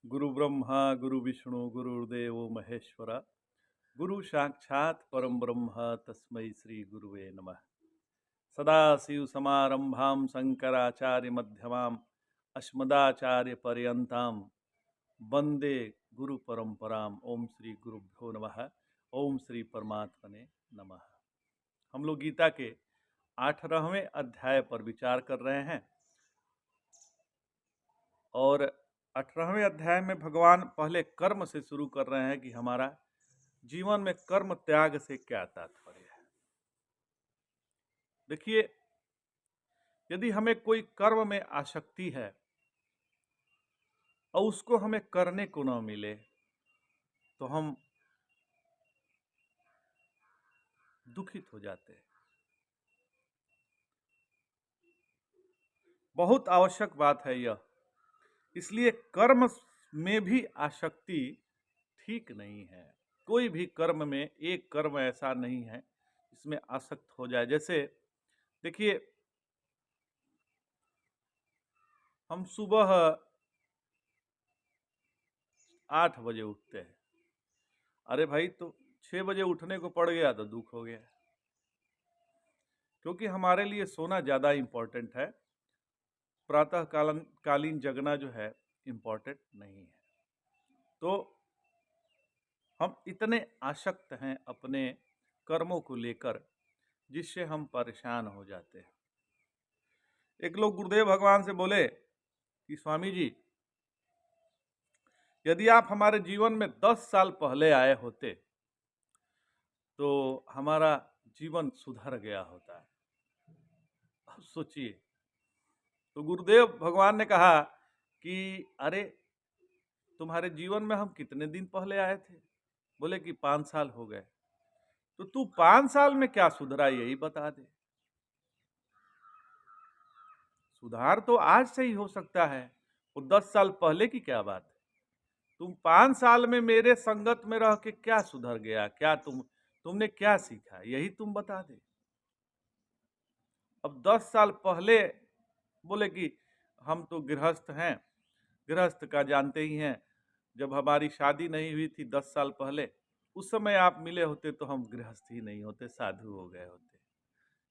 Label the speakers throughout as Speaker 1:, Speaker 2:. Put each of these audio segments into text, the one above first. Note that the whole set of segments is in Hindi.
Speaker 1: गुरु ब्रह्मा गुरु विष्णु गुरुर्देवो महेश्वरा गुरु साक्षात् परम ब्रह्म तस्मै श्री गुरुवे नमः। सदाशिव समारंभां शंकराचार्य मध्यमाम् अस्मदाचार्य पर्यंताम वंदे गुरु परंपराम। ओम श्री गुरुभ्यो नमः। ओम श्री परमात्मने नमः। हम लोग गीता के 18वें अध्याय पर विचार कर रहे हैं और 18वें अध्याय में भगवान पहले कर्म से शुरू कर रहे हैं कि हमारा जीवन में कर्म त्याग से क्या तात्पर्य है। देखिए, यदि हमें कोई कर्म में आसक्ति है और उसको हमें करने को न मिले तो हम दुखित हो जाते हैं। बहुत आवश्यक बात है यह। इसलिए कर्म में भी आसक्ति ठीक नहीं है। कोई भी कर्म में एक कर्म ऐसा नहीं है इसमें आसक्त हो जाए। जैसे देखिए, हम सुबह 8 बजे उठते हैं। अरे भाई, तो 6 बजे उठने को पड़ गया तो दुख हो गया, क्योंकि हमारे लिए सोना ज़्यादा इम्पोर्टेंट है। प्रातः कालीन जगना जो है इम्पोर्टेंट नहीं है। तो हम इतने आसक्त हैं अपने कर्मों को लेकर जिससे हम परेशान हो जाते हैं। एक लोग गुरुदेव भगवान से बोले कि स्वामी जी, यदि आप हमारे जीवन में 10 साल पहले आए होते तो हमारा जीवन सुधर गया होता है। अब सोचिए, तो गुरुदेव भगवान ने कहा कि अरे, तुम्हारे जीवन में हम कितने दिन पहले आए थे? बोले कि 5 साल हो गए। तो तू 5 साल में क्या सुधरा, यही बता दे। सुधार तो आज से ही हो सकता है, वो 10 साल पहले की क्या बात है। तुम 5 साल में मेरे संगत में रह के क्या सुधर गया, क्या तुमने क्या सीखा, यही तुम बता दे। अब 10 साल पहले बोले कि हम तो गृहस्थ हैं। गृहस्थ का जानते ही हैं, जब हमारी शादी नहीं हुई थी 10 साल पहले, उस समय आप मिले होते तो हम गृहस्थ ही नहीं होते, साधु हो गए होते।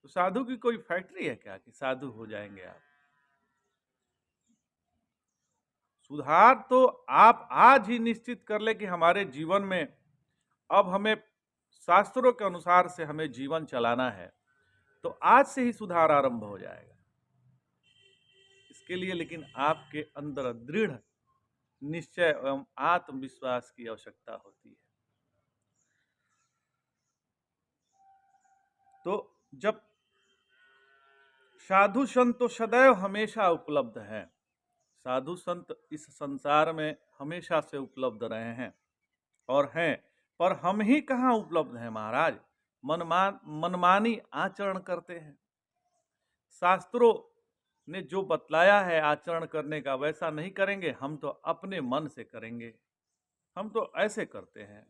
Speaker 1: तो साधु की कोई फैक्ट्री है क्या कि साधु हो जाएंगे आप? सुधार तो आप आज ही निश्चित कर ले कि हमारे जीवन में अब हमें शास्त्रों के अनुसार से हमें जीवन चलाना है, तो आज से ही सुधार आरंभ हो जाएगा। इसके लिए लेकिन आपके अंदर दृढ़ निश्चय एवं आत्मविश्वास की आवश्यकता होती है। तो जब साधु संत तो सदैव हमेशा उपलब्ध हैं। साधु संत इस संसार में हमेशा से उपलब्ध रहे हैं और हैं, पर हम ही कहाँ उपलब्ध हैं महाराज। मनमानी आचरण करते हैं। शास्त्रों ने जो बतलाया है आचरण करने का, वैसा नहीं करेंगे। हम तो अपने मन से करेंगे। हम तो ऐसे करते हैं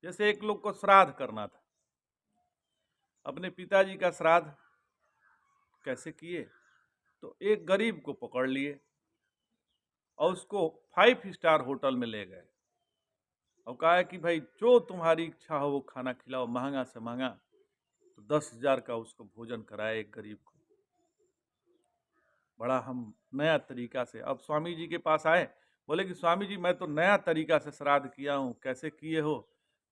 Speaker 1: जैसे एक लोग को श्राद्ध करना था। अपने पिताजी का श्राद्ध कैसे किए? तो एक गरीब को पकड़ लिए और उसको 5 स्टार होटल में ले गए और कहा कि भाई, जो तुम्हारी इच्छा हो वो खाना खिलाओ, महंगा से महंगा। तो 10,000 का उसको भोजन कराया एक गरीब को। बड़ा हम नया तरीका से अब स्वामी जी के पास आए। बोले कि स्वामी जी, मैं तो नया तरीका से श्राद्ध किया हूँ, कैसे किए हो?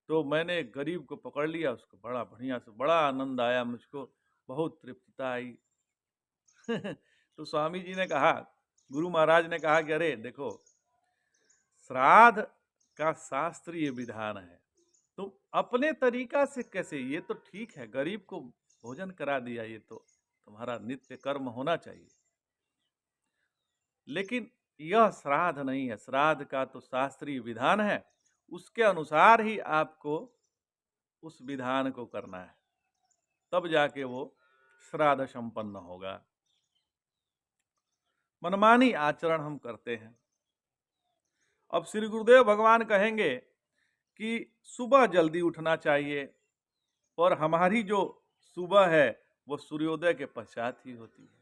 Speaker 1: तो मैंने एक गरीब को पकड़ लिया, उसको बड़ा बढ़िया से, बड़ा आनंद आया मुझको, बहुत तृप्तता आई। तो स्वामी जी ने कहा, गुरु महाराज ने कहा कि अरे देखो, श्राद्ध का शास्त्रीय विधान है, तुम अपने तरीका से कैसे? ये तो ठीक है, गरीब को भोजन करा दिया, ये तो तुम्हारा नित्य कर्म होना चाहिए, लेकिन यह श्राद्ध नहीं है। श्राद्ध का तो शास्त्रीय विधान है, उसके अनुसार ही आपको उस विधान को करना है, तब जाके वो श्राद्ध संपन्न होगा। मनमानी आचरण हम करते हैं। अब श्री गुरुदेव भगवान कहेंगे कि सुबह जल्दी उठना चाहिए, और हमारी जो सुबह है वो सूर्योदय के पश्चात ही होती है।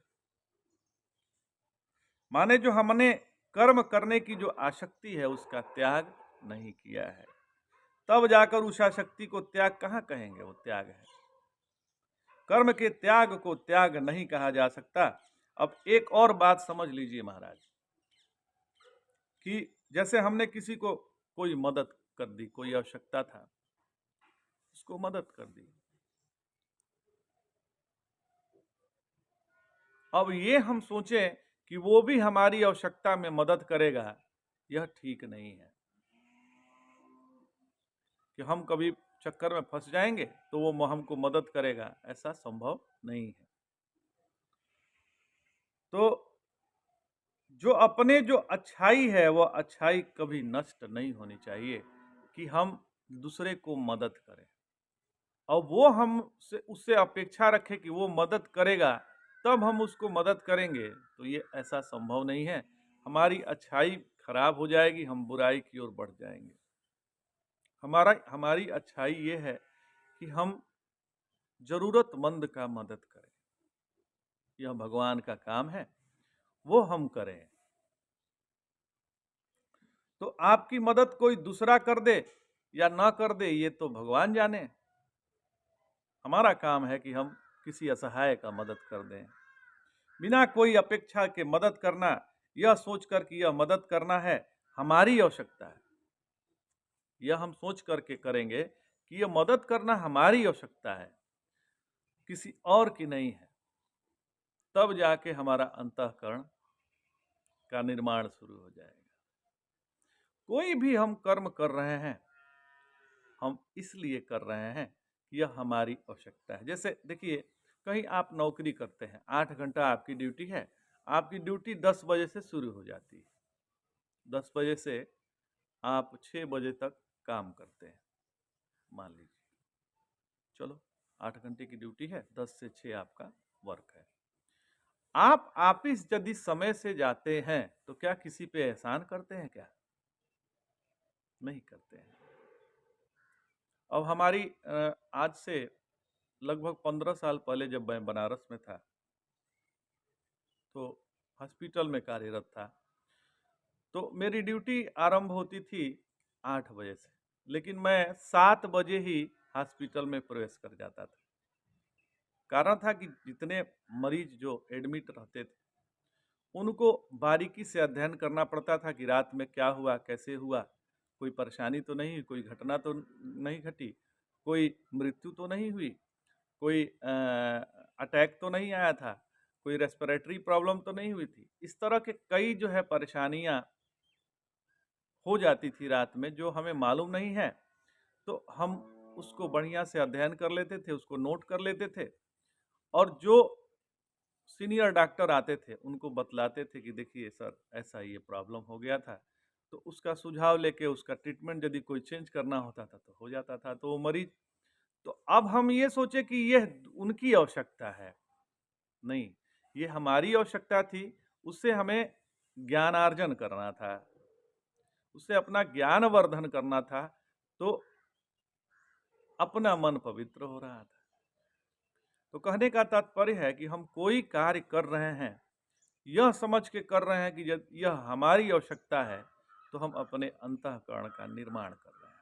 Speaker 1: माने जो हमने कर्म करने की जो आसक्ति है उसका त्याग नहीं किया है, तब जाकर उस आसक्ति को त्याग कहाँ कहेंगे, वो त्याग है। कर्म के त्याग को त्याग नहीं कहा जा सकता। अब एक और बात समझ लीजिए महाराज, कि जैसे हमने किसी को कोई मदद कर दी, कोई आवश्यकता था, उसको मदद कर दी। अब ये हम सोचें कि वो भी हमारी आवश्यकता में मदद करेगा, यह ठीक नहीं है। कि हम कभी चक्कर में फंस जाएंगे तो वो हमको मदद करेगा, ऐसा संभव नहीं है। तो जो अपने जो अच्छाई है वह अच्छाई कभी नष्ट नहीं होनी चाहिए, कि हम दूसरे को मदद करें और वो हम से उससे अपेक्षा रखें कि वो मदद करेगा तब हम उसको मदद करेंगे, तो ये ऐसा संभव नहीं है। हमारी अच्छाई खराब हो जाएगी, हम बुराई की ओर बढ़ जाएंगे। हमारी अच्छाई ये है कि हम जरूरतमंद का मदद करें, यह भगवान का काम है, वो हम करें। तो आपकी मदद कोई दूसरा कर दे या ना कर दे ये तो भगवान जाने। हमारा काम है कि हम किसी असहाय का मदद कर दें, बिना कोई अपेक्षा के मदद करना, यह सोचकर कि यह मदद करना है हमारी आवश्यकता है, यह हम सोच करके करेंगे कि यह मदद करना हमारी आवश्यकता है, किसी और की नहीं है, तब जाके हमारा अंतःकरण का निर्माण शुरू हो जाएगा। कोई भी हम कर्म कर रहे हैं, हम इसलिए कर रहे हैं कि यह हमारी आवश्यकता है। जैसे देखिए, कहीं आप नौकरी करते हैं, 8 घंटा आपकी ड्यूटी है, आपकी ड्यूटी 10 बजे से शुरू हो जाती है, 10 बजे से आप 6 बजे तक काम करते हैं, मान लीजिए। चलो 8 घंटे की ड्यूटी है, 10 से 6 आपका वर्क है। आप ऑफिस यदि समय से जाते हैं तो क्या किसी पे एहसान करते हैं क्या? नहीं करते हैं। अब हमारी आज से लगभग 15 साल पहले जब मैं बनारस में था तो हॉस्पिटल में कार्यरत था, तो मेरी ड्यूटी आरंभ होती थी 8 बजे से, लेकिन मैं 7 बजे ही हॉस्पिटल में प्रवेश कर जाता था। कारण था कि जितने मरीज जो एडमिट रहते थे उनको बारीकी से अध्ययन करना पड़ता था कि रात में क्या हुआ, कैसे हुआ, कोई परेशानी तो नहीं, कोई घटना तो नहीं घटी, कोई मृत्यु तो नहीं हुई, कोई अटैक तो नहीं आया था, कोई रेस्पिरेटरी प्रॉब्लम तो नहीं हुई थी। इस तरह के कई जो है परेशानियां हो जाती थी रात में, जो हमें मालूम नहीं है, तो हम उसको बढ़िया से अध्ययन कर लेते थे, उसको नोट कर लेते थे, और जो सीनियर डॉक्टर आते थे उनको बतलाते थे कि देखिए सर ऐसा ये प्रॉब्लम हो गया था, तो उसका सुझाव लेके उसका ट्रीटमेंट यदि कोई चेंज करना होता था तो हो जाता था, तो वो मरीज। तो अब हम ये सोचे कि यह उनकी आवश्यकता है, नहीं, ये हमारी आवश्यकता थी। उससे हमें ज्ञानार्जन करना था, उससे अपना ज्ञान वर्धन करना था, तो अपना मन पवित्र हो रहा था। तो कहने का तात्पर्य है कि हम कोई कार्य कर रहे हैं, यह समझ के कर रहे हैं कि यह हमारी आवश्यकता है, तो हम अपने अंतःकरण का निर्माण कर रहे हैं।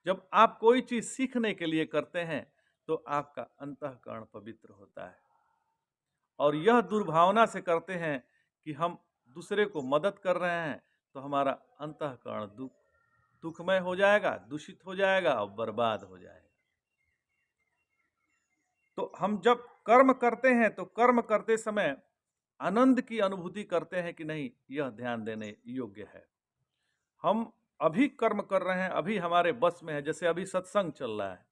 Speaker 1: जब आप कोई चीज सीखने के लिए करते हैं तो आपका अंतःकरण पवित्र होता है, और यह दुर्भावना से करते हैं कि हम दूसरे को मदद कर रहे हैं, तो हमारा अंतःकरण दुखमय हो जाएगा, दूषित हो जाएगा और बर्बाद हो जाएगा। तो हम जब कर्म करते हैं तो कर्म करते समय आनंद की अनुभूति करते हैं कि नहीं, यह ध्यान देने योग्य है। हम अभी कर्म कर रहे हैं, अभी हमारे बस में है, जैसे अभी सत्संग चल रहा है,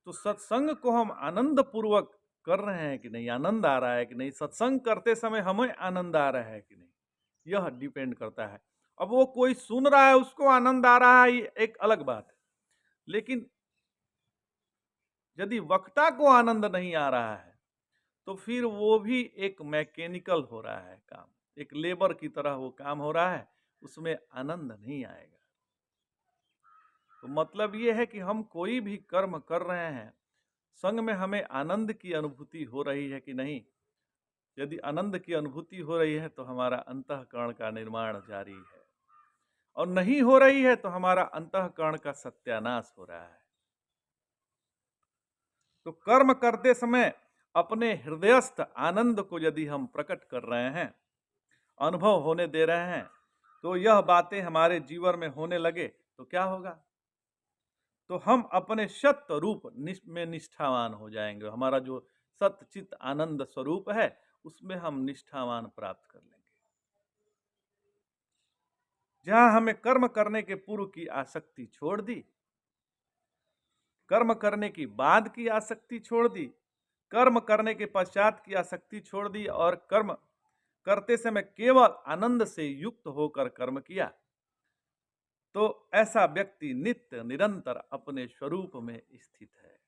Speaker 1: तो सत्संग को हम आनंद पूर्वक कर रहे हैं कि नहीं, आनंद आ रहा है कि नहीं, सत्संग करते समय हमें आनंद आ रहा है कि नहीं, यह डिपेंड करता है। अब वो कोई सुन रहा है उसको आनंद आ रहा है, ये एक अलग बात है, लेकिन यदि वक्ता को आनंद नहीं आ रहा है तो फिर वो भी एक मैकेनिकल हो रहा है काम, एक लेबर की तरह वो काम हो रहा है, उसमें आनंद नहीं आएगा। तो मतलब ये है कि हम कोई भी कर्म कर रहे हैं, संग में हमें आनंद की अनुभूति हो रही है कि नहीं, यदि आनंद की अनुभूति हो रही है तो हमारा अंतःकरण का निर्माण जारी है, और नहीं हो रही है तो हमारा अंतःकरण का सत्यानाश हो रहा है। तो कर्म करते समय अपने हृदयस्थ आनंद को यदि हम प्रकट कर रहे हैं, अनुभव होने दे रहे हैं, तो यह बातें हमारे जीवन में होने लगे तो क्या होगा? तो हम अपने सत्य रूप में निष्ठावान हो जाएंगे। हमारा जो सत्यचित आनंद स्वरूप है उसमें हम निष्ठावान प्राप्त कर लेंगे। जहां हमें कर्म करने के पूर्व की आसक्ति छोड़ दी, कर्म करने की बाद की आसक्ति छोड़ दी, कर्म करने के पश्चात की आसक्ति छोड़ दी और कर्म करते समय केवल आनंद से युक्त होकर कर्म किया, तो ऐसा व्यक्ति नित्य निरंतर अपने स्वरूप में स्थित है।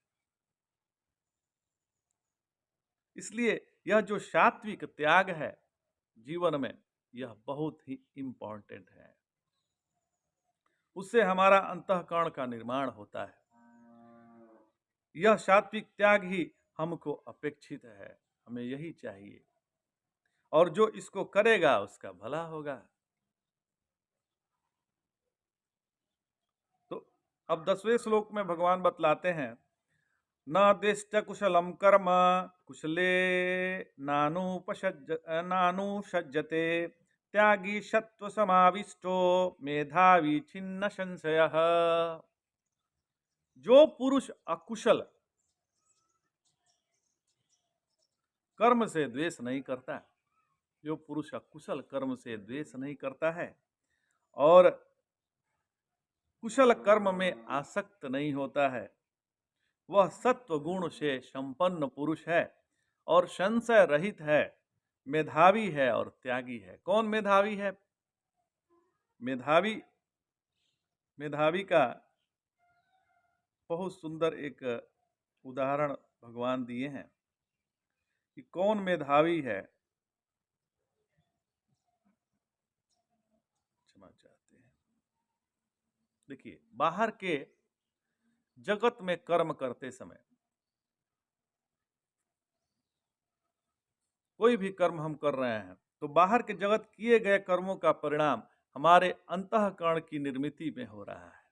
Speaker 1: इसलिए यह जो सात्विक त्याग है जीवन में, यह बहुत ही इंपॉर्टेंट है। उससे हमारा अंतःकरण का निर्माण होता है। यह सात्विक त्याग ही हमको अपेक्षित है, हमें यही चाहिए, और जो इसको करेगा उसका भला होगा। तो अब 10वें श्लोक में भगवान बतलाते हैं, न द्वेष्ट कुशलम कर्म कुशले नानुसज्जते त्यागी सत्व समाविष्टो मेधावी छिन्न संशयः। जो पुरुष अकुशल कर्म से द्वेष नहीं करता, जो पुरुष अकुशल कर्म से द्वेष नहीं करता है और कुशल कर्म में आसक्त नहीं होता है, वह सत्व गुण से संपन्न पुरुष है और संशय रहित है, मेधावी है और त्यागी है। कौन मेधावी है? मेधावी का बहुत सुंदर एक उदाहरण भगवान दिए हैं कि कौन मेधावी है। क्षमा चाहते हैं। देखिए, बाहर के जगत में कर्म करते समय कोई भी कर्म हम कर रहे हैं तो बाहर के जगत किए गए कर्मों का परिणाम हमारे अंतःकरण की निर्मिति में हो रहा है।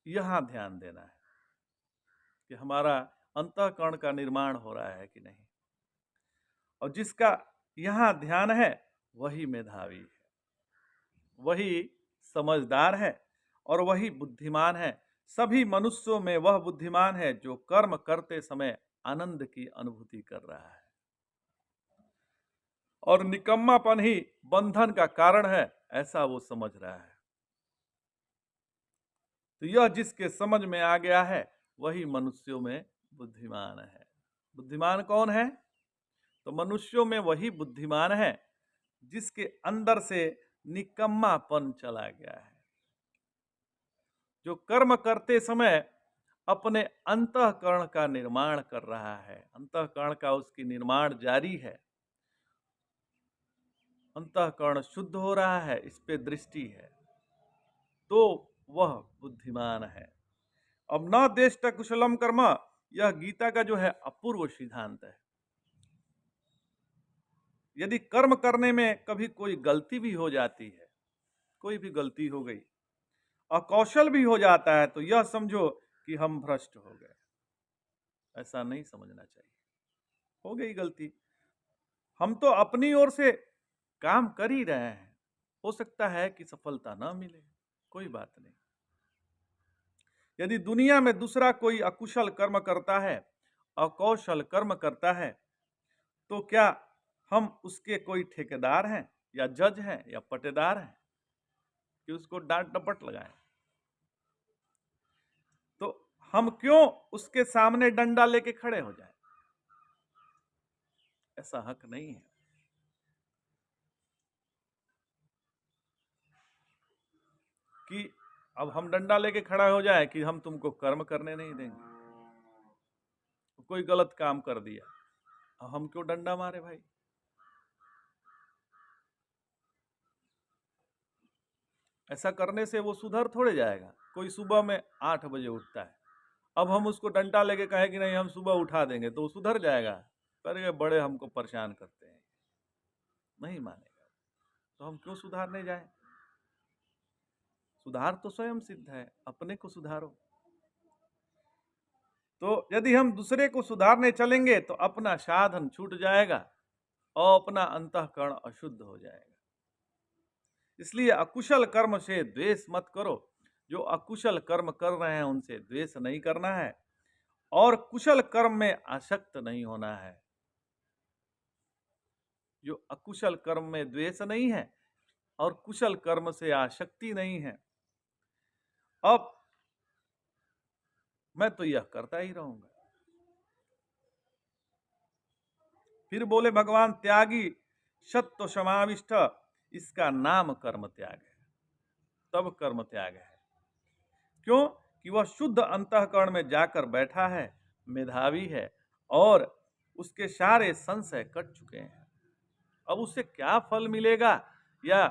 Speaker 1: यहां ध्यान देना है कि हमारा अंतःकरण का निर्माण हो रहा है कि नहीं, और जिसका यहां ध्यान है वही मेधावी है, वही समझदार है और वही बुद्धिमान है। सभी मनुष्यों में वह बुद्धिमान है जो कर्म करते समय आनंद की अनुभूति कर रहा है, और निकम्मापन ही बंधन का कारण है ऐसा वो समझ रहा है। तो यह जिसके समझ में आ गया है वही मनुष्यों में बुद्धिमान है। बुद्धिमान कौन है? तो मनुष्यों में वही बुद्धिमान है जिसके अंदर से निकम्मापन चला गया है, जो कर्म करते समय अपने अंतःकरण का निर्माण कर रहा है, अंतःकरण का उसकी निर्माण जारी है, अंतःकरण शुद्ध हो रहा है, इस पे दृष्टि है, तो वह बुद्धिमान है। अब न द्वेष्ट कुशलम कर्म, यह गीता का जो है अपूर्व सिद्धांत है। यदि कर्म करने में कभी कोई गलती भी हो जाती है, कोई भी गलती हो गई, अकौशल भी हो जाता है, तो यह समझो कि हम भ्रष्ट हो गए। ऐसा नहीं समझना चाहिए। हो गई गलती, हम तो अपनी ओर से काम कर ही रहे हैं, हो सकता है कि सफलता ना मिले, कोई बात नहीं। यदि दुनिया में दूसरा कोई अकुशल कर्म करता है, अकौशल कर्म करता है, तो क्या हम उसके कोई ठेकेदार हैं या जज हैं या पटेदार हैं कि उसको डांट डपट लगाएं? तो हम क्यों उसके सामने डंडा लेके खड़े हो जाएं? ऐसा हक नहीं है। कि अब हम डंडा लेके खड़ा हो जाए कि हम तुमको कर्म करने नहीं देंगे। कोई गलत काम कर दिया, अब हम क्यों डंडा मारे भाई? ऐसा करने से वो सुधर थोड़े जाएगा। कोई सुबह में 8 बजे उठता है अब हम उसको डंडा लेके कहें कि नहीं हम सुबह उठा देंगे तो वो सुधर जाएगा? कहेगा बड़े हमको परेशान करते हैं, नहीं मानेगा। तो हम क्यों सुधारने जाएं? सुधार तो स्वयं सिद्ध है, अपने को सुधारो। तो यदि हम दूसरे को सुधारने चलेंगे तो अपना साधन छूट जाएगा और अपना अंतःकरण अशुद्ध हो जाएगा। इसलिए अकुशल कर्म से द्वेष मत करो। जो अकुशल कर्म कर रहे हैं उनसे द्वेष नहीं करना है और कुशल कर्म में आसक्त नहीं होना है। जो अकुशल कर्म में द्वेष नहीं है और कुशल कर्म से आसक्ति नहीं है। अब मैं तो यह करता ही रहूंगा। फिर बोले भगवान त्यागी सत्व समाविष्ट, इसका नाम कर्म त्याग है। तब कर्म त्याग है। क्यों? कि वह शुद्ध अंतःकरण में जाकर बैठा है, मेधावी है और उसके सारे संशय कट चुके हैं। अब उससे क्या फल मिलेगा या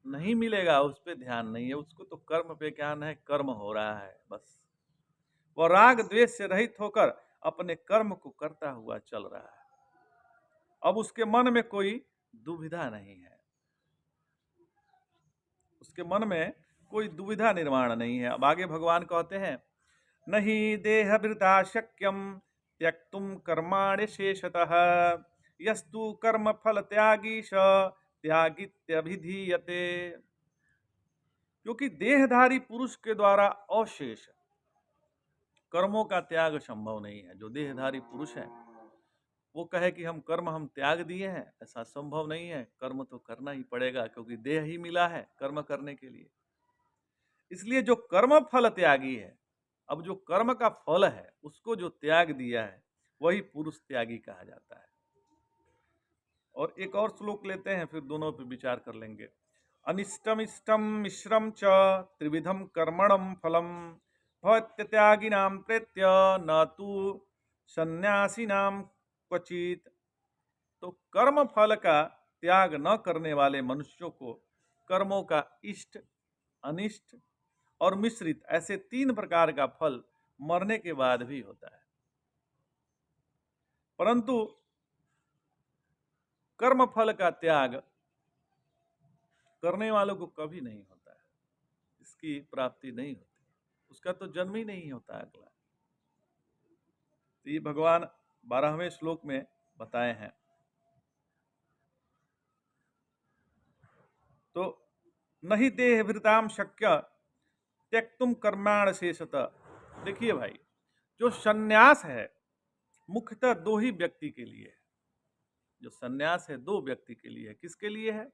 Speaker 1: नहीं मिलेगा उस पर ध्यान नहीं है, उसको तो कर्म पे ध्यान है, कर्म हो रहा है बस। वह राग द्वेष से रहित होकर अपने कर्म को करता हुआ चल रहा है। अब उसके मन में कोई दुविधा नहीं है, उसके मन में कोई दुविधा निर्माण नहीं है। अब आगे भगवान कहते हैं नहीं देहभृता शक्यम त्यक्तुम कर्माणि शेषतः यस्तु कर्म फल त्यागी स त्यागित्यभिधीयते। क्योंकि देहधारी पुरुष के द्वारा अशेष कर्मों का त्याग संभव नहीं है। जो देहधारी पुरुष है वो कहे कि हम कर्म हम त्याग दिए हैं, ऐसा संभव नहीं है। कर्म तो करना ही पड़ेगा क्योंकि देह ही मिला है कर्म करने के लिए। इसलिए जो कर्म फल त्यागी है, अब जो कर्म का फल है उसको जो त्याग दिया है वही पुरुष त्यागी कहा जाता है। और एक और श्लोक लेते हैं फिर दोनों पे विचार कर लेंगे। अनिष्टम इष्टम मिश्रम च त्रिविधम कर्मणम फलम भवत्यत्यागिनाम प्रेत्य न तु सन्यासिनाम क्वचित। तो कर्म फल का त्याग न करने वाले मनुष्यों को कर्मों का इष्ट, अनिष्ट और मिश्रित ऐसे 3 प्रकार का फल मरने के बाद भी होता है, परंतु कर्म फल का त्याग करने वालों को कभी नहीं होता है, इसकी प्राप्ति नहीं होती, उसका तो जन्म ही नहीं होता है अगला। तो ये भगवान 12वें श्लोक में बताए हैं। तो नहीं देहभृताम शक्य त्यक्तुम कर्माण शेषतः। देखिए भाई, जो सन्यास है मुख्यतः 2 ही व्यक्ति के लिए है। जो सन्यास है 2 व्यक्ति के लिए है। किसके लिए है?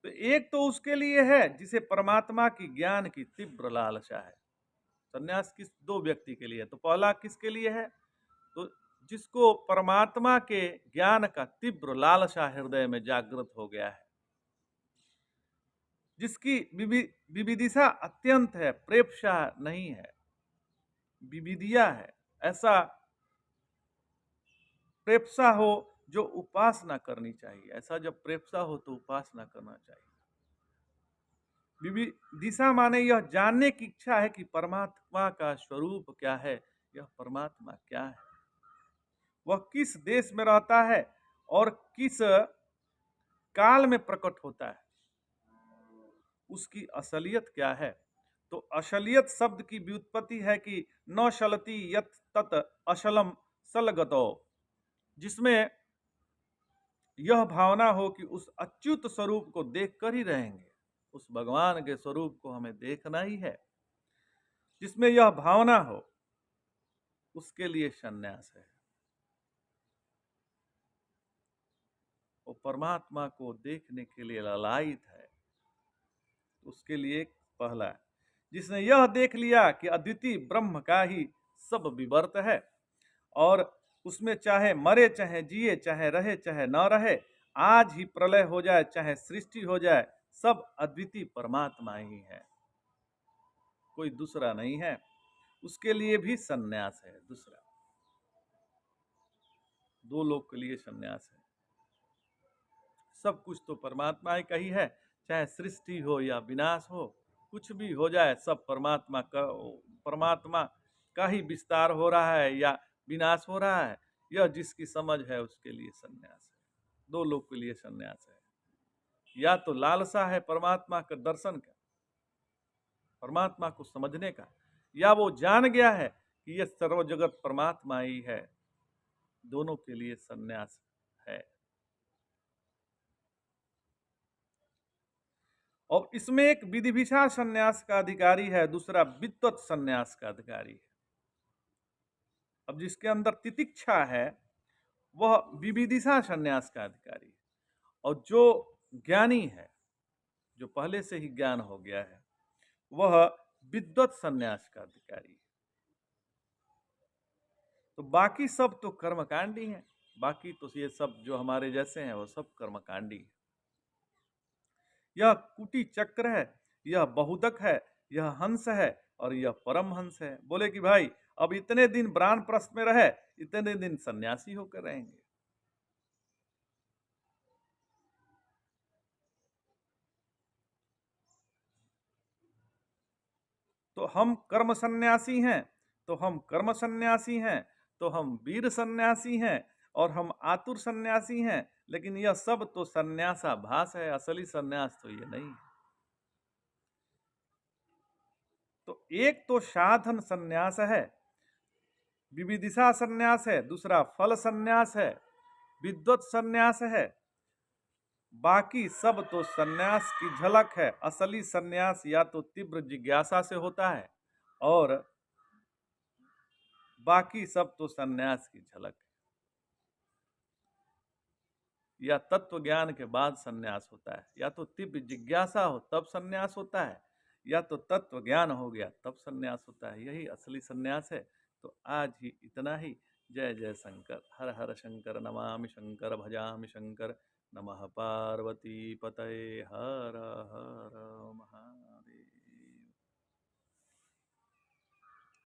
Speaker 1: तो एक तो उसके लिए है जिसे परमात्मा की ज्ञान की तीव्र लालसा है। सन्यास किस 2 व्यक्ति के लिए है? तो पहला किसके लिए है? तो जिसको परमात्मा के ज्ञान का तीव्र लालसा हृदय में जागृत हो गया है, जिसकी विविदिशा अत्यंत है, प्रेप्सा नहीं है, विविधिया है। ऐसा प्रेप्सा हो जो उपासना करनी चाहिए। ऐसा जब प्रेप्सा हो तो उपासना करना चाहिए। दिशा माने यह जानने की इच्छा है कि परमात्मा का स्वरूप क्या है, यह परमात्मा क्या है, वह किस देश में रहता है और किस काल में प्रकट होता है, उसकी असलियत क्या है। तो असलियत शब्द की व्युत्पत्ति है कि न शलति यत तत अशलम सलगतो, जिसमें यह भावना हो कि उस अच्युत स्वरूप को देखकर ही रहेंगे, उस भगवान के स्वरूप को हमें देखना ही है। जिसमें यह भावना हो उसके लिए सन्यास है। वो परमात्मा को देखने के लिए ललायित है, उसके लिए पहला है। जिसने यह देख लिया कि अद्वितीय ब्रह्म का ही सब विवर्त है और उसमें चाहे मरे चाहे जिए, चाहे रहे चाहे न रहे, आज ही प्रलय हो जाए चाहे सृष्टि हो जाए, सब अद्वितीय परमात्मा ही है, कोई दूसरा नहीं है। उसके लिए भी सन्यास है। दूसरा 2 लोग के लिए सन्यास है। सब कुछ तो परमात्मा का ही है, चाहे सृष्टि हो या विनाश हो, कुछ भी हो जाए सब परमात्मा का ही विस्तार हो रहा है या विनाश हो रहा है, यह जिसकी समझ है उसके लिए संन्यास है। दो लोग के लिए संन्यास है, या तो लालसा है परमात्मा के दर्शन का, परमात्मा को समझने का, या वो जान गया है कि यह सर्व जगत परमात्मा ही है। दोनों के लिए संन्यास है। और इसमें एक विधिविशा संन्यास का अधिकारी है, दूसरा विद्वत संन्यास का अधिकारी है। अब जिसके अंदर तितिक्षा है वह विविदिशा संन्यास का अधिकारी है, और जो ज्ञानी है, जो पहले से ही ज्ञान हो गया है, वह विद्वत संन्यास का अधिकारी है। तो बाकी सब तो कर्मकांडी हैं, बाकी तो ये सब जो हमारे जैसे हैं वो सब कर्मकांडी है। यह कुटी चक्र है, यह बहुदक है, यह हंस है और यह परम हंस है। बोले कि भाई अब इतने दिन वानप्रस्थ में रहे, इतने दिन सन्यासी होकर रहेंगे। तो हम कर्म सन्यासी हैं, तो हम कर्म सन्यासी हैं, तो हम वीर सन्यासी हैं, और हम आतुर सन्यासी हैं। लेकिन यह सब तो सन्यासाभास है, असली सन्यास तो ये नहीं है। तो एक तो साधन सन्यास है, विविदिशा सन्यास है, दूसरा फल सन्यास है, विद्वत सन्यास है। बाकी सब तो सन्यास की झलक है। असली सन्यास या तो तीव्र जिज्ञासा से होता है, और बाकी सब तो सन्यास की झलक है। या तत्व ज्ञान के बाद सन्यास होता है, या तो तीव्र जिज्ञासा हो तब सन्यास होता है, या तो तत्व ज्ञान हो गया तब सन्यास होता है। यही असली सन्यास है। तो आज ही इतना ही। जय जय शंकर। हर हर शंकर। नमामि शंकर, भजामि शंकर। नमः पार्वती पतये। हर हर।